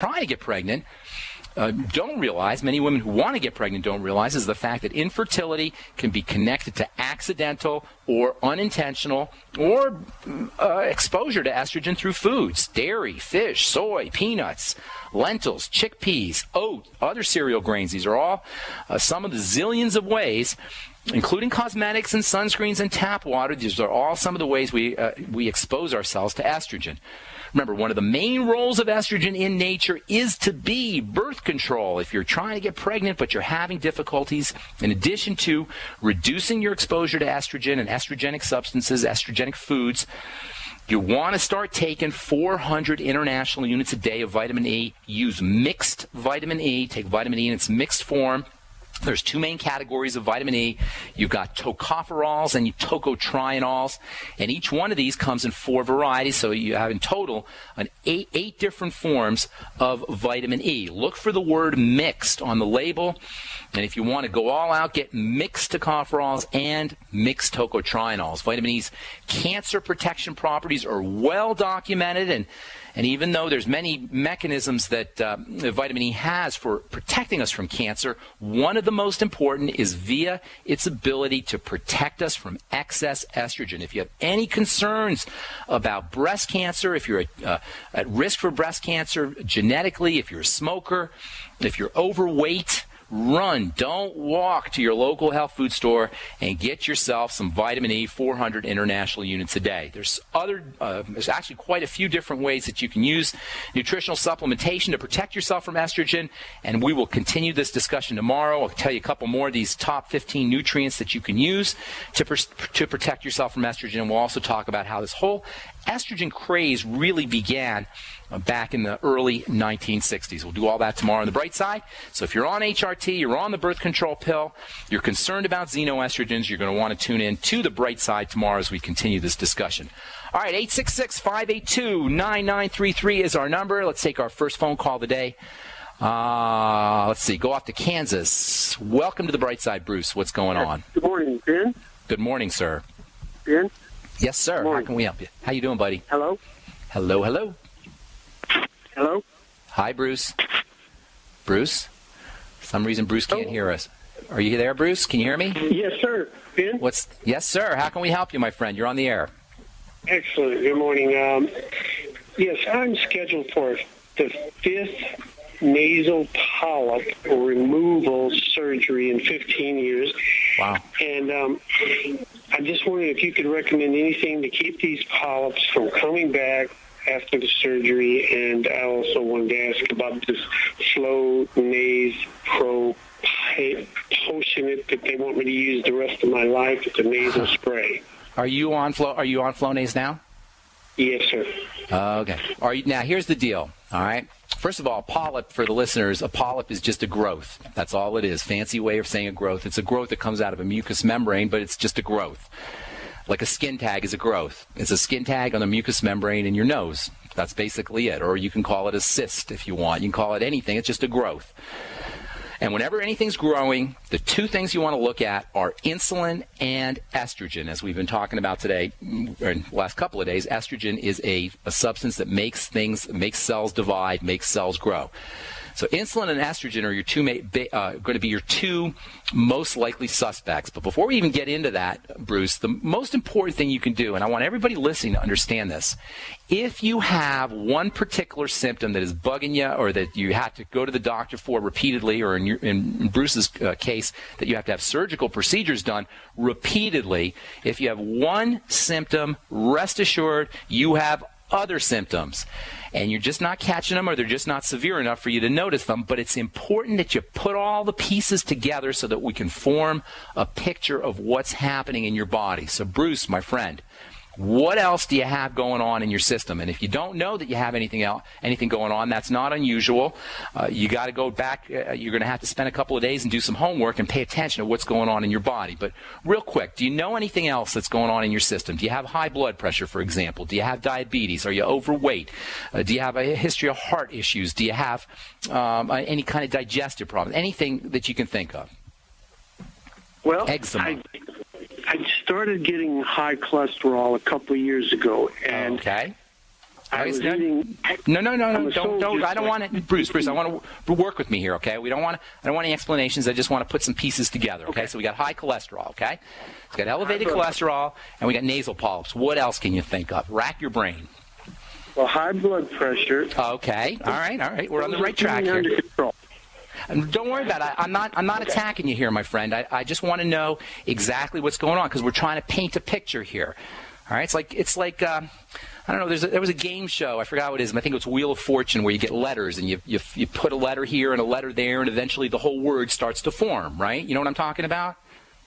trying to get pregnant don't realize, many women who want to get pregnant don't realize, is the fact that infertility can be connected to accidental or unintentional or exposure to estrogen through foods, dairy, fish, soy, peanuts, lentils, chickpeas, oat, other cereal grains. These are all some of the zillions of ways, including cosmetics and sunscreens and tap water. These are all some of the ways we expose ourselves to estrogen. Remember, one of the main roles of estrogen in nature is to be birth control. If you're trying to get pregnant but you're having difficulties, in addition to reducing your exposure to estrogen and estrogenic substances, estrogenic foods, you want to start taking 400 international units a day of vitamin E. Use mixed vitamin E. Take vitamin E in its mixed form. There's two main categories of vitamin E. You've got tocopherols and tocotrienols, and each one of these comes in 4 varieties, so you have in total eight different forms of vitamin E. Look for the word mixed on the label, and if you want to go all out, get mixed tocopherols and mixed tocotrienols. Vitamin E's cancer protection properties are well documented, and even though there's many mechanisms that vitamin E has for protecting us from cancer, one of the most important is via its ability to protect us from excess estrogen. If you have any concerns about breast cancer, if you're at risk for breast cancer genetically, if you're a smoker, if you're overweight, run, don't walk to your local health food store and get yourself some vitamin E, 400 international units a day. There's actually quite a few different ways that you can use nutritional supplementation to protect yourself from estrogen, and we will continue this discussion tomorrow. I'll tell you a couple more of these top 15 nutrients that you can use to protect yourself from estrogen, and we'll also talk about how this whole estrogen craze really began back in the early 1960s. We'll do all that tomorrow on the bright side. So if you're on HRT, you're on the birth control pill, you're concerned about xenoestrogens, you're going to want to tune in to the bright side tomorrow as we continue this discussion. All right, 866-582-9933 is our number. Let's take our first phone call of the day. Let's see, go off to Kansas. Welcome to the bright side, Bruce. What's going on? Good morning, Ben. Good morning, sir. Ben? Yes, sir. How can we help you? How you doing, buddy? Hello? Hello, hello. Hello? Hi, Bruce. Bruce? For some reason, Bruce can't hear us. Are you there, Bruce? Can you hear me? Yes, sir. Ben? Yes, sir. How can we help you, my friend? You're on the air. Excellent. Good morning. Yes, I'm scheduled for the 5th nasal polyp removal surgery in 15 years. Wow. And I'm just wondering if you could recommend anything to keep these polyps from coming back after the surgery. And I also wanted to ask about this Flonase Pro potion that they want me to use the rest of my life. It's a nasal spray. Are you on Flonase now? Yes, sir. Okay. Now, here's the deal, all right? First of all, a polyp, for the listeners, a polyp is just a growth. That's all it is. Fancy way of saying a growth. It's a growth that comes out of a mucous membrane, but it's just a growth. Like a skin tag is a growth. It's a skin tag on the mucous membrane in your nose. That's basically it. Or you can call it a cyst if you want. You can call it anything. It's just a growth. And whenever anything's growing, the two things you want to look at are insulin and estrogen. As we've been talking about today, or in the last couple of days, estrogen is a substance that makes cells divide, makes cells grow. So insulin and estrogen are going to be your two most likely suspects. But before we even get into that, Bruce, the most important thing you can do, and I want everybody listening to understand this, if you have one particular symptom that is bugging you or that you have to go to the doctor for repeatedly, or in Bruce's case, that you have to have surgical procedures done repeatedly, if you have one symptom, rest assured you have other symptoms. And you're just not catching them, or they're just not severe enough for you to notice them. But it's important that you put all the pieces together so that we can form a picture of what's happening in your body. So, Bruce, my friend, what else do you have going on in your system? And if you don't know that you have anything going on, that's not unusual. You got to go back. You're going to have to spend a couple of days and do some homework and pay attention to what's going on in your body. But real quick, do you know anything else that's going on in your system? Do you have high blood pressure, for example? Do you have diabetes? Are you overweight? Do you have a history of heart issues? Do you have any kind of digestive problem? Anything that you can think of? Well, eczema. I started getting high cholesterol a couple of years ago, and okay. I was eating. No. Don't. I don't want it, Bruce. I want to work with me here, okay? I don't want any explanations. I just want to put some pieces together, okay? So we got high cholesterol, okay? We got elevated cholesterol, and we got nasal polyps. What else can you think of? Rack your brain. Well, high blood pressure. Okay. All right. We're on the right track here. Under control. And don't worry about it. I'm not attacking you here, my friend. I just want to know exactly what's going on because we're trying to paint a picture here. All right. It's like. I don't know. There was a game show. I forgot what it is. I think it was Wheel of Fortune, where you get letters and you put a letter here and a letter there, and eventually the whole word starts to form. Right? You know what I'm talking about?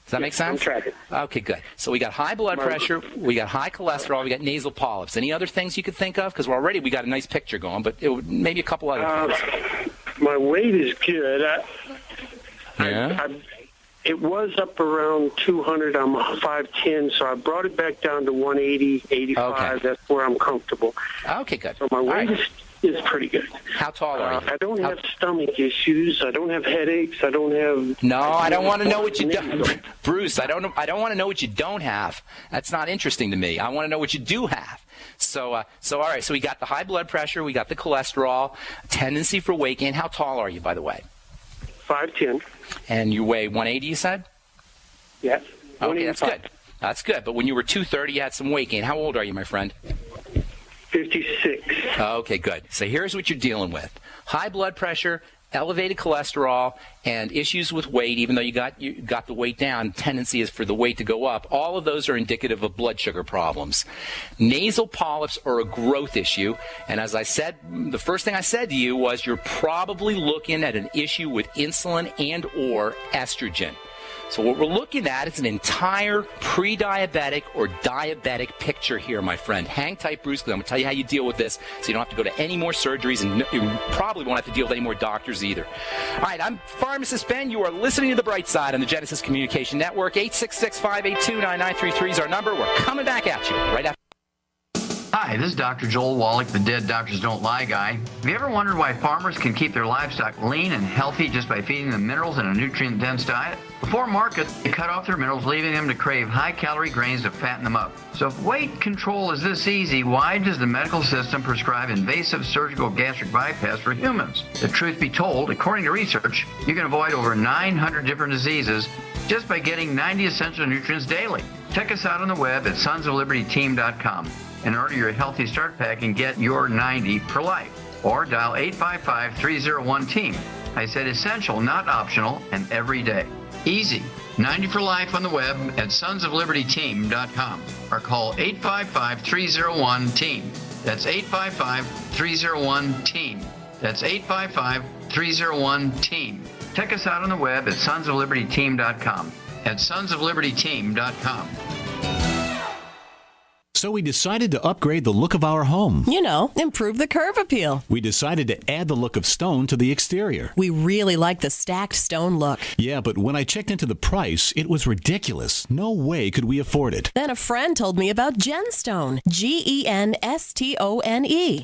Does that make sense? I'm tracking. Okay, good. So we got high blood pressure, we got high cholesterol, we got nasal polyps. Any other things you could think of? Because we got a nice picture going, but maybe a couple other things. My weight is good. Yeah. It was up around 200. I'm 5'10", so I brought it back down to 180, 85. Okay. That's where I'm comfortable. Okay, good. So my weight is pretty good. How tall are you? I don't have stomach issues. I don't have headaches. I don't have... No, I don't want to know what you do. Bruce, I don't want to know what you don't have. That's not interesting to me. I want to know what you do have. So all right. So we got the high blood pressure. We got the cholesterol, tendency for weight gain. How tall are you, by the way? 5'10". And you weigh 180, you said? Yes. Okay, that's good. That's good. But when you were 230, you had some weight gain. How old are you, my friend? 56. Okay, good. So here's what you're dealing with. High blood pressure, elevated cholesterol, and issues with weight. Even though you got the weight down, tendency is for the weight to go up. All of those are indicative of blood sugar problems. Nasal polyps are a growth issue, and as I said, the first thing I said to you was you're probably looking at an issue with insulin and or estrogen. So what we're looking at is an entire pre-diabetic or diabetic picture here, my friend. Hang tight, Bruce, because I'm going to tell you how you deal with this so you don't have to go to any more surgeries, and you probably won't have to deal with any more doctors either. All right, I'm Pharmacist Ben. You are listening to The Bright Side on the Genesis Communication Network. 866-582-9933 is our number. We're coming back at you right after. Hi, this is Dr. Joel Wallach, the Dead Doctors Don't Lie guy. Have you ever wondered why farmers can keep their livestock lean and healthy just by feeding them minerals in a nutrient-dense diet? Before market, they cut off their minerals, leaving them to crave high-calorie grains to fatten them up. So if weight control is this easy, why does the medical system prescribe invasive surgical gastric bypass for humans? The truth be told, according to research, you can avoid over 900 different diseases just by getting 90 essential nutrients daily. Check us out on the web at sonsoflibertyteam.com. and order your Healthy Start Pack and get your 90 for life. Or dial 855-301-TEAM. I said essential, not optional, and every day. Easy. 90 for life on the web at sonsoflibertyteam.com. Or call 855-301-TEAM. That's 855-301-TEAM. That's 855-301-TEAM. Check us out on the web at sonsoflibertyteam.com. At sonsoflibertyteam.com. So we decided to upgrade the look of our home. You know, improve the curb appeal. We decided to add the look of stone to the exterior. We really like the stacked stone look. Yeah, but when I checked into the price, it was ridiculous. No way could we afford it. Then a friend told me about Genstone. Genstone.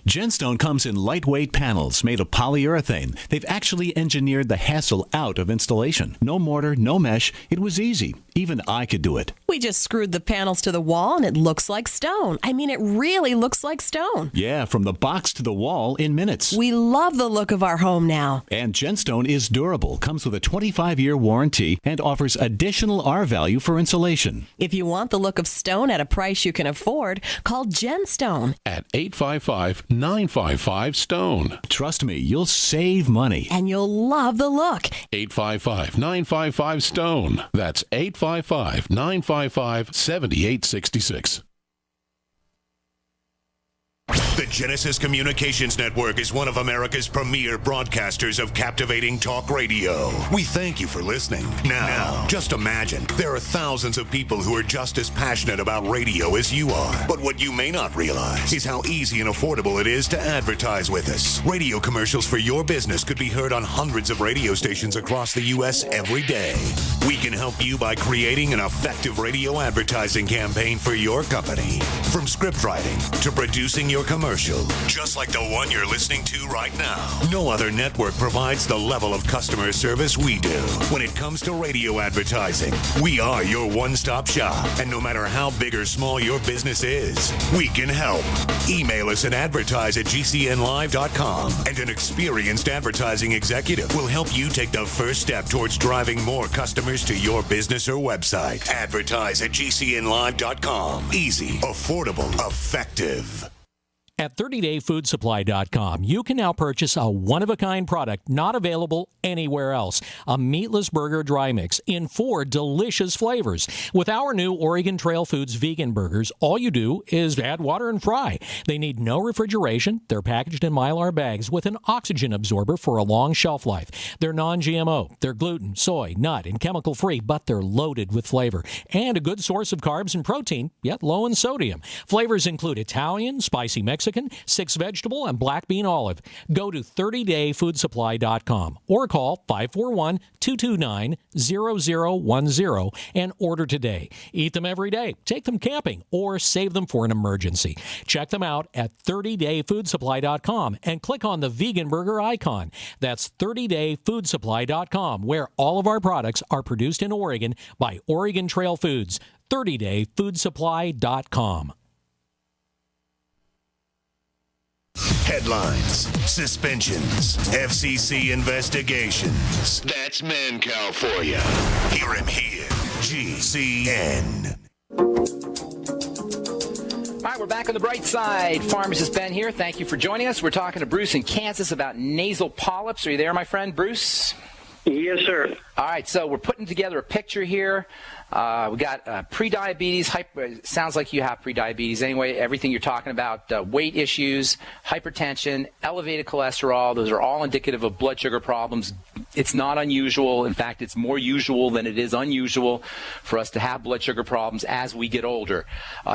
Genstone comes in lightweight panels made of polyurethane. They've actually engineered the hassle out of installation. No mortar, no mesh. It was easy. Even I could do it. We just screwed the panels to the wall and it looks like stone. I mean, it really looks like stone. Yeah, from the box to the wall in minutes. We love the look of our home now. And Genstone is durable, comes with a 25-year warranty, and offers additional R-value for insulation. If you want the look of stone at a price you can afford, call Genstone at 855-955-STONE. Trust me, you'll save money. And you'll love the look. 855-955-STONE. That's 855-955-7866. The Genesis Communications Network is one of America's premier broadcasters of captivating talk radio. We thank you for listening. Now, just imagine, there are thousands of people who are just as passionate about radio as you are. But what you may not realize is how easy and affordable it is to advertise with us. Radio commercials for your business could be heard on hundreds of radio stations across the U.S. every day. We can help you by creating an effective radio advertising campaign for your company. From script writing to producing your commercials, commercial, just like the one you're listening to right now. No other network provides the level of customer service we do. When it comes to radio advertising, we are your one-stop shop. And no matter how big or small your business is, we can help. Email us at advertise@gcnlive.com, and an experienced advertising executive will help you take the first step towards driving more customers to your business or website. Advertise@gcnlive.com. Easy, affordable, effective. At 30dayfoodsupply.com, you can now purchase a one-of-a-kind product not available anywhere else. A meatless burger dry mix in 4 delicious flavors. With our new Oregon Trail Foods vegan burgers, all you do is add water and fry. They need no refrigeration. They're packaged in Mylar bags with an oxygen absorber for a long shelf life. They're non-GMO. They're gluten, soy, nut, and chemical-free, but they're loaded with flavor. And a good source of carbs and protein, yet low in sodium. Flavors include Italian, spicy Mexican, 6 vegetable, and black bean olive. Go to 30dayfoodsupply.com or call 541-229-0010 and order today. Eat them every day, take them camping, or save them for an emergency. Check them out at 30dayfoodsupply.com and click on the vegan burger icon. That's 30dayfoodsupply.com, where all of our products are produced in Oregon by Oregon Trail Foods. 30dayfoodsupply.com. Headlines, suspensions, FCC investigations. That's Mancow for you. Hear him here. GCN. All right, we're back on the bright side. Pharmacist Ben here. Thank you for joining us. We're talking to Bruce in Kansas about nasal polyps. Are you there, my friend, Bruce? Yes, sir. All right, so we're putting together a picture here. We got prediabetes. Sounds like you have prediabetes anyway. Everything you're talking about, weight issues, hypertension, elevated cholesterol, those are all indicative of blood sugar problems. It's not unusual. In fact, it's more usual than it is unusual for us to have blood sugar problems as we get older.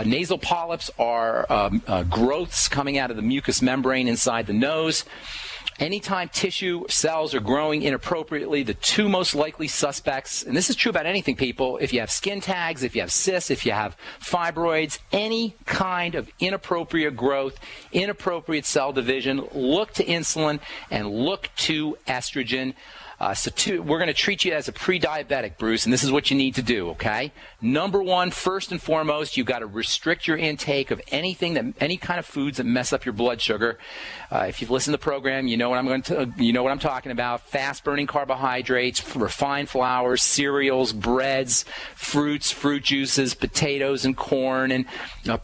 Nasal polyps are growths coming out of the mucous membrane inside the nose. Anytime tissue cells are growing inappropriately, the 2 most likely suspects, and this is true about anything, people, if you have skin tags, if you have cysts, if you have fibroids, any kind of inappropriate growth, inappropriate cell division, look to insulin and look to estrogen. We're going to treat you as a pre-diabetic, Bruce, and this is what you need to do, okay? Number 1, first and foremost, you've got to restrict your intake of any kind of foods that mess up your blood sugar. If you've listened to the program, you know what I'm talking about. Fast-burning carbohydrates, refined flours, cereals, breads, fruits, fruit juices, potatoes and corn, and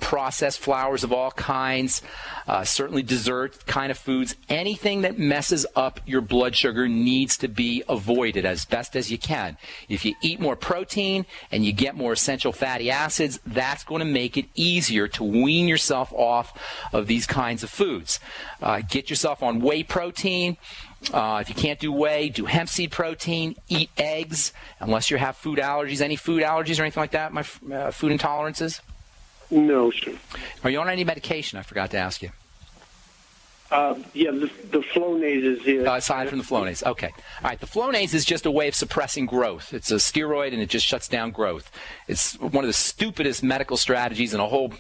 processed flours of all kinds. Certainly dessert kind of foods. Anything that messes up your blood sugar needs to be avoided as best as you can. If you eat more protein and you get more essential fatty acids, that's going to make it easier to wean yourself off of these kinds of foods. Get yourself on whey protein. If you can't do whey, do hemp seed protein. Eat eggs, unless you have food allergies. Any food allergies or anything like that? Food intolerances? No, sir. Are you on any medication? I forgot to ask you. Yeah, the Flonase is here. Aside from the Flonase. Okay. All right. The Flonase is just a way of suppressing growth. It's a steroid, and it just shuts down growth. It's one of the stupidest medical strategies in a whole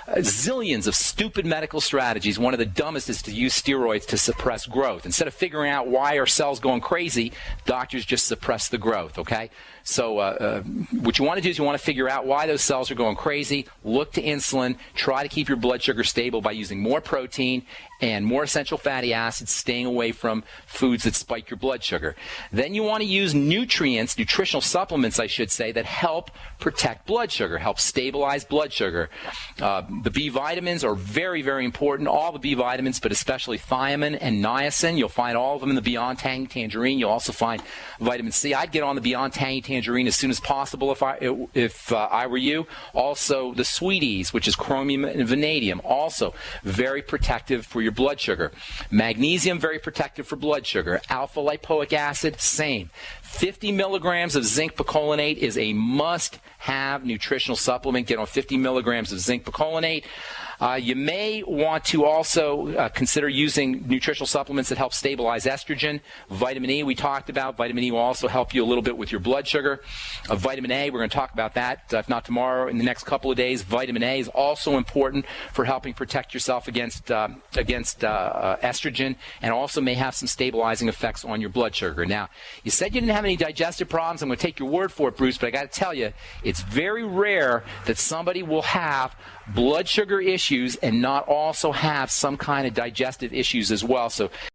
zillions of stupid medical strategies. One of the dumbest is to use steroids to suppress growth. Instead of figuring out why are cells going crazy, doctors just suppress the growth, okay? So what you want to do is you want to figure out why those cells are going crazy. Look to insulin. Try to keep your blood sugar stable by using more protein and more essential fatty acids, staying away from foods that spike your blood sugar. Then you want to use nutritional supplements, I should say, that help protect blood sugar, help stabilize blood sugar. The B vitamins are very, very important. All the B vitamins, but especially thiamine and niacin. You'll find all of them in the Beyond Tangy Tangerine. You'll also find vitamin C. I'd get on the Beyond Tangy Tangerine as soon as possible if I were you. Also, the Sweeties, which is chromium and vanadium, also very protective for your blood sugar. Magnesium, very protective for blood sugar. Alpha lipoic acid, same. 50 milligrams of zinc picolinate is a must-have nutritional supplement. Get on 50 milligrams of zinc picolinate. You may want to also consider using nutritional supplements that help stabilize estrogen. Vitamin E we talked about. Vitamin E will also help you a little bit with your blood sugar. Vitamin A, we're going to talk about that, if not tomorrow, in the next couple of days. Vitamin A is also important for helping protect yourself against estrogen, and also may have some stabilizing effects on your blood sugar. Now, you said you didn't have any digestive problems. I'm going to take your word for it, Bruce, but I got to tell you, it's very rare that somebody will have blood sugar issues and not also have some kind of digestive issues as well. So